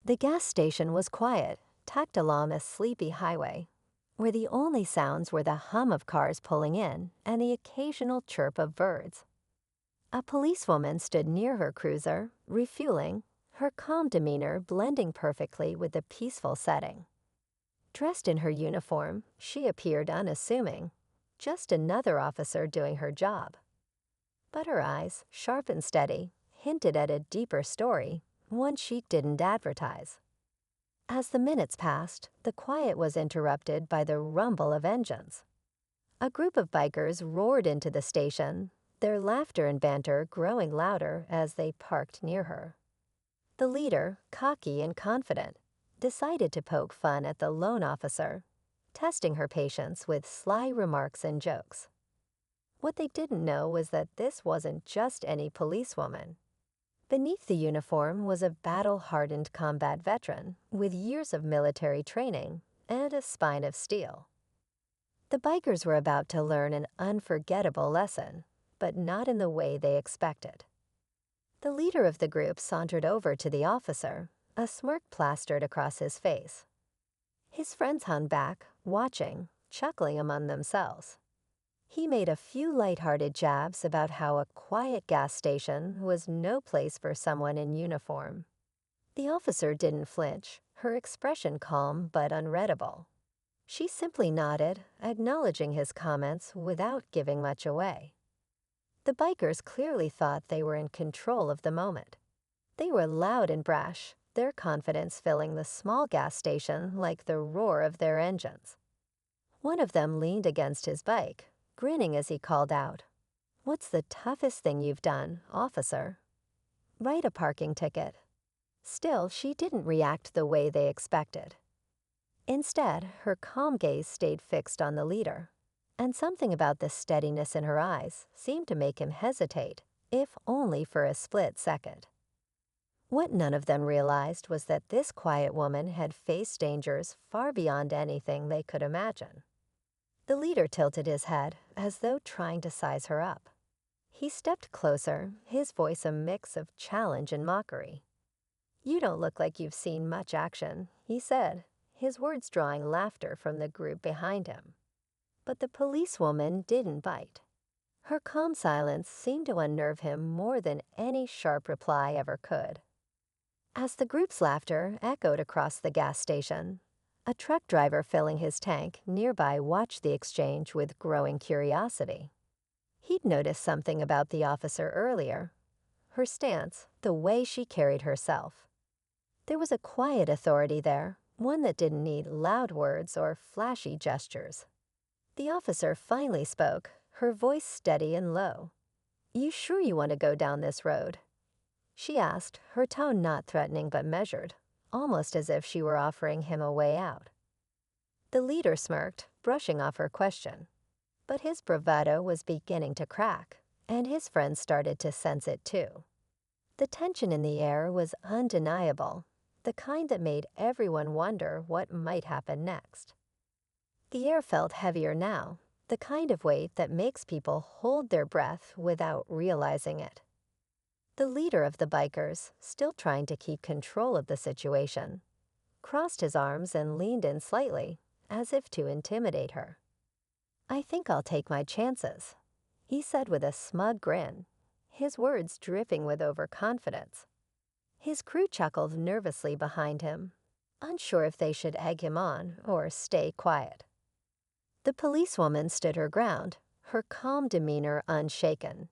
The gas station was quiet, tucked along a sleepy highway, where the only sounds were the hum of cars pulling in and the occasional chirp of birds. A policewoman stood near her cruiser, refueling, her calm demeanor blending perfectly with the peaceful setting. Dressed in her uniform, she appeared unassuming, just another officer doing her job. But her eyes, sharp and steady, hinted at a deeper story, one she didn't advertise. As the minutes passed, the quiet was interrupted by the rumble of engines. A group of bikers roared into the station, their laughter and banter growing louder as they parked near her. The leader, cocky and confident, decided to poke fun at the lone officer, testing her patience with sly remarks and jokes. What they didn't know was that this wasn't just any policewoman. Beneath the uniform was a battle-hardened combat veteran with years of military training and a spine of steel. The bikers were about to learn an unforgettable lesson, but not in the way they expected. The leader of the group sauntered over to the officer, a smirk plastered across his face. His friends hung back, watching, chuckling among themselves. He made a few light-hearted jabs about how a quiet gas station was no place for someone in uniform. The officer didn't flinch, her expression calm but unreadable. She simply nodded, acknowledging his comments without giving much away. The bikers clearly thought they were in control of the moment. They were loud and brash, their confidence filling the small gas station like the roar of their engines. One of them leaned against his bike, grinning as he called out, "What's the toughest thing you've done, officer?" "Write a parking ticket." Still, she didn't react the way they expected. Instead, her calm gaze stayed fixed on the leader, and something about the steadiness in her eyes seemed to make him hesitate, if only for a split second. What none of them realized was that this quiet woman had faced dangers far beyond anything they could imagine. The leader tilted his head as though trying to size her up. He stepped closer, his voice a mix of challenge and mockery. "You don't look like you've seen much action," he said, his words drawing laughter from the group behind him. But the policewoman didn't bite. Her calm silence seemed to unnerve him more than any sharp reply ever could. As the group's laughter echoed across the gas station, a truck driver filling his tank nearby watched the exchange with growing curiosity. He'd noticed something about the officer earlier. Her stance, the way she carried herself. There was a quiet authority there, one that didn't need loud words or flashy gestures. The officer finally spoke, her voice steady and low. "You sure you want to go down this road?" she asked, her tone not threatening but measured, almost as if she were offering him a way out. The leader smirked, brushing off her question. But his bravado was beginning to crack, and his friends started to sense it too. The tension in the air was undeniable, the kind that made everyone wonder what might happen next. The air felt heavier now, the kind of weight that makes people hold their breath without realizing it. The leader of the bikers, still trying to keep control of the situation, crossed his arms and leaned in slightly, as if to intimidate her. "I think I'll take my chances," he said with a smug grin, his words dripping with overconfidence. His crew chuckled nervously behind him, unsure if they should egg him on or stay quiet. The policewoman stood her ground, her calm demeanor unshaken.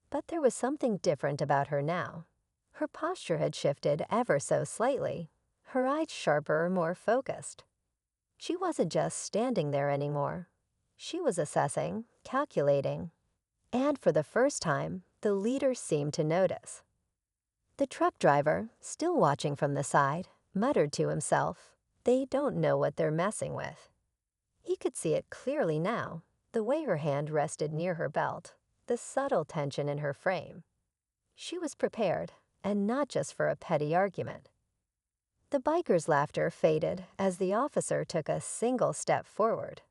But there was something different about her now. Her posture had shifted ever so slightly, her eyes sharper, more focused. She wasn't just standing there anymore. She was assessing, calculating, and for the first time, the leader seemed to notice. The truck driver, still watching from the side, muttered to himself, "They don't know what they're messing with." He could see it clearly now, the way her hand rested near her belt, the subtle tension in her frame. She was prepared, and not just for a petty argument. The biker's laughter faded as the officer took a single step forward.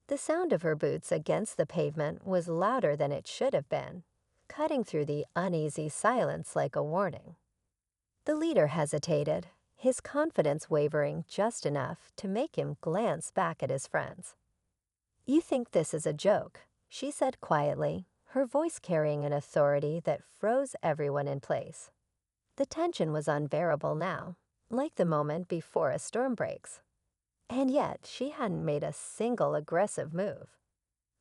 The sound of her boots against the pavement was louder than it should have been, cutting through the uneasy silence like a warning. The leader hesitated, his confidence wavering just enough to make him glance back at his friends. "You think this is a joke," she said quietly, her voice carrying an authority that froze everyone in place. The tension was unbearable now, like the moment before a storm breaks. And yet she hadn't made a single aggressive move.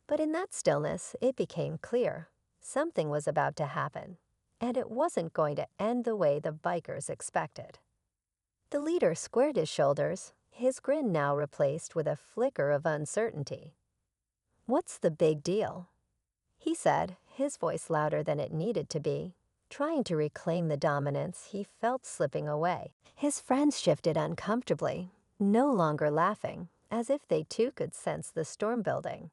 But in that stillness, it became clear. Something was about to happen, and it wasn't going to end the way the bikers expected. The leader squared his shoulders, his grin now replaced with a flicker of uncertainty. "What's the big deal?" he said, his voice louder than it needed to be, trying to reclaim the dominance he felt slipping away. His friends shifted uncomfortably, no longer laughing, as if they too could sense the storm building.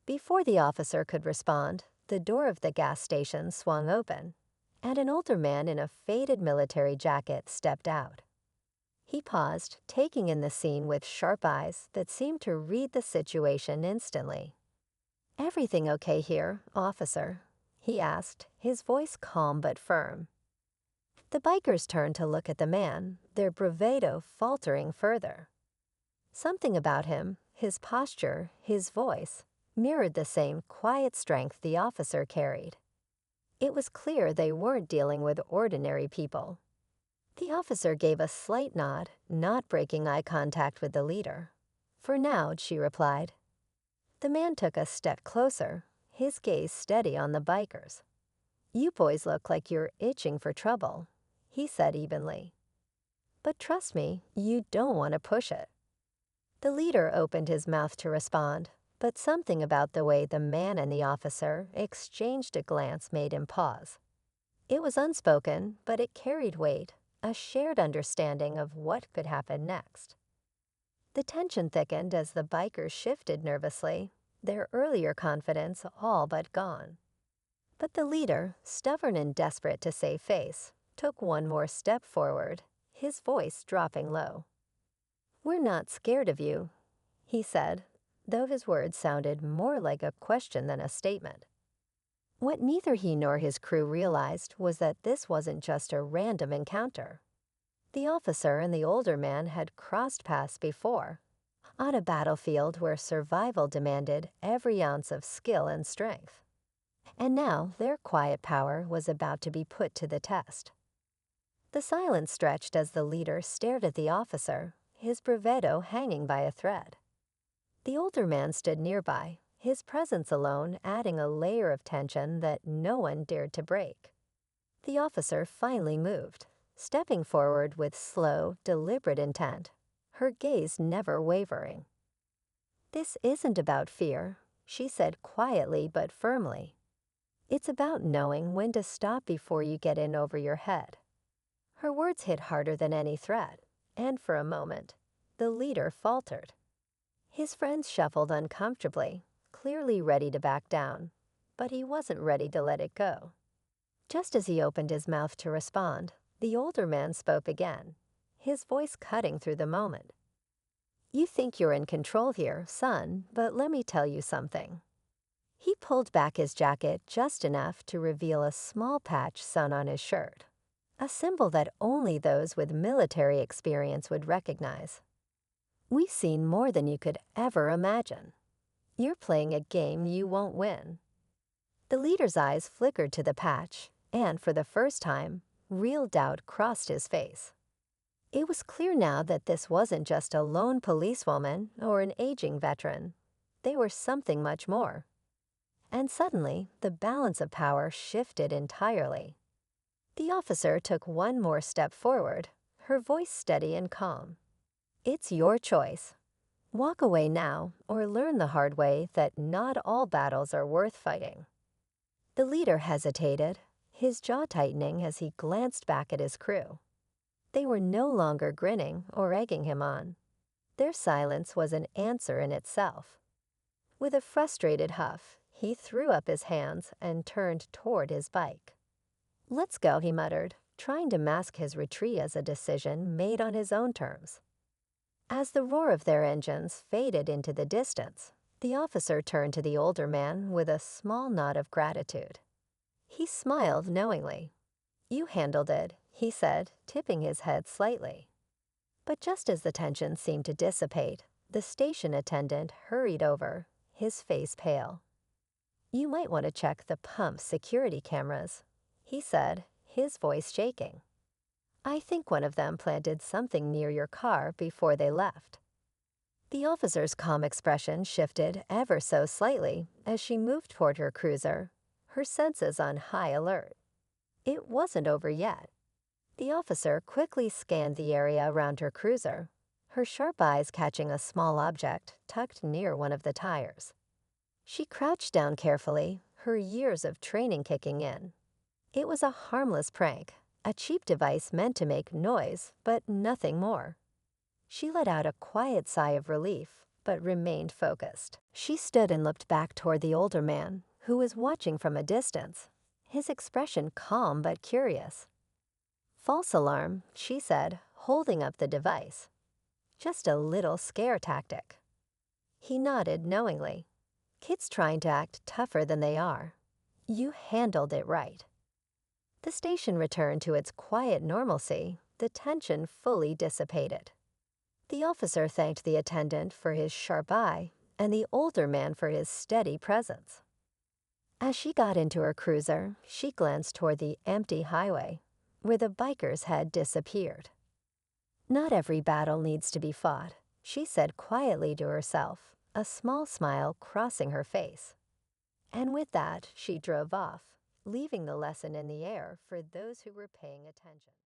Before the officer could respond, the door of the gas station swung open, and an older man in a faded military jacket stepped out. He paused, taking in the scene with sharp eyes that seemed to read the situation instantly. "Everything okay here, officer?" he asked, his voice calm but firm. The bikers turned to look at the man, their bravado faltering further. Something about him, his posture, his voice, mirrored the same quiet strength the officer carried. It was clear they weren't dealing with ordinary people. The officer gave a slight nod, not breaking eye contact with the leader. "For now," she replied. The man took a step closer, his gaze steady on the bikers. "You boys look like you're itching for trouble," he said evenly. "But trust me, you don't want to push it." The leader opened his mouth to respond, but something about the way the man and the officer exchanged a glance made him pause. It was unspoken, but it carried weight, a shared understanding of what could happen next. The tension thickened as the bikers shifted nervously, their earlier confidence all but gone. But the leader, stubborn and desperate to save face, took one more step forward, his voice dropping low. "We're not scared of you," he said, though his words sounded more like a question than a statement. What neither he nor his crew realized was that this wasn't just a random encounter. The officer and the older man had crossed paths before, on a battlefield where survival demanded every ounce of skill and strength. And now their quiet power was about to be put to the test. The silence stretched as the leader stared at the officer, his bravado hanging by a thread. The older man stood nearby, his presence alone adding a layer of tension that no one dared to break. The officer finally moved, stepping forward with slow, deliberate intent, her gaze never wavering. "This isn't about fear," she said quietly but firmly. "It's about knowing when to stop before you get in over your head." Her words hit harder than any threat, and for a moment, the leader faltered. His friends shuffled uncomfortably, clearly ready to back down, but he wasn't ready to let it go. Just as he opened his mouth to respond, the older man spoke again, his voice cutting through the moment. "You think you're in control here, son, but let me tell you something." He pulled back his jacket just enough to reveal a small patch sewn on his shirt, a symbol that only those with military experience would recognize. "We've seen more than you could ever imagine. You're playing a game you won't win." The leader's eyes flickered to the patch, and for the first time, real doubt crossed his face. It was clear now that this wasn't just a lone policewoman or an aging veteran. They were something much more. And suddenly, the balance of power shifted entirely. The officer took one more step forward, her voice steady and calm. "It's your choice. Walk away now or learn the hard way that not all battles are worth fighting." The leader hesitated, his jaw tightening as he glanced back at his crew. They were no longer grinning or egging him on. Their silence was an answer in itself. With a frustrated huff, he threw up his hands and turned toward his bike. "Let's go," he muttered, trying to mask his retreat as a decision made on his own terms. As the roar of their engines faded into the distance, the officer turned to the older man with a small nod of gratitude. He smiled knowingly. "You handled it," he said, tipping his head slightly. But just as the tension seemed to dissipate, the station attendant hurried over, his face pale. "You might want to check the pump's security cameras," he said, his voice shaking. "I think one of them planted something near your car before they left." The officer's calm expression shifted ever so slightly as she moved toward her cruiser, her senses on high alert. It wasn't over yet. The officer quickly scanned the area around her cruiser, her sharp eyes catching a small object tucked near one of the tires. She crouched down carefully, her years of training kicking in. It was a harmless prank, a cheap device meant to make noise, but nothing more. She let out a quiet sigh of relief, but remained focused. She stood and looked back toward the older man, who was watching from a distance, his expression calm but curious. "False alarm," she said, holding up the device. "Just a little scare tactic." He nodded knowingly. "Kids trying to act tougher than they are. You handled it right." The station returned to its quiet normalcy, the tension fully dissipated. The officer thanked the attendant for his sharp eye and the older man for his steady presence. As she got into her cruiser, she glanced toward the empty highway, where the bikers had disappeared. "Not every battle needs to be fought," she said quietly to herself, a small smile crossing her face. And with that, she drove off, leaving the lesson in the air for those who were paying attention.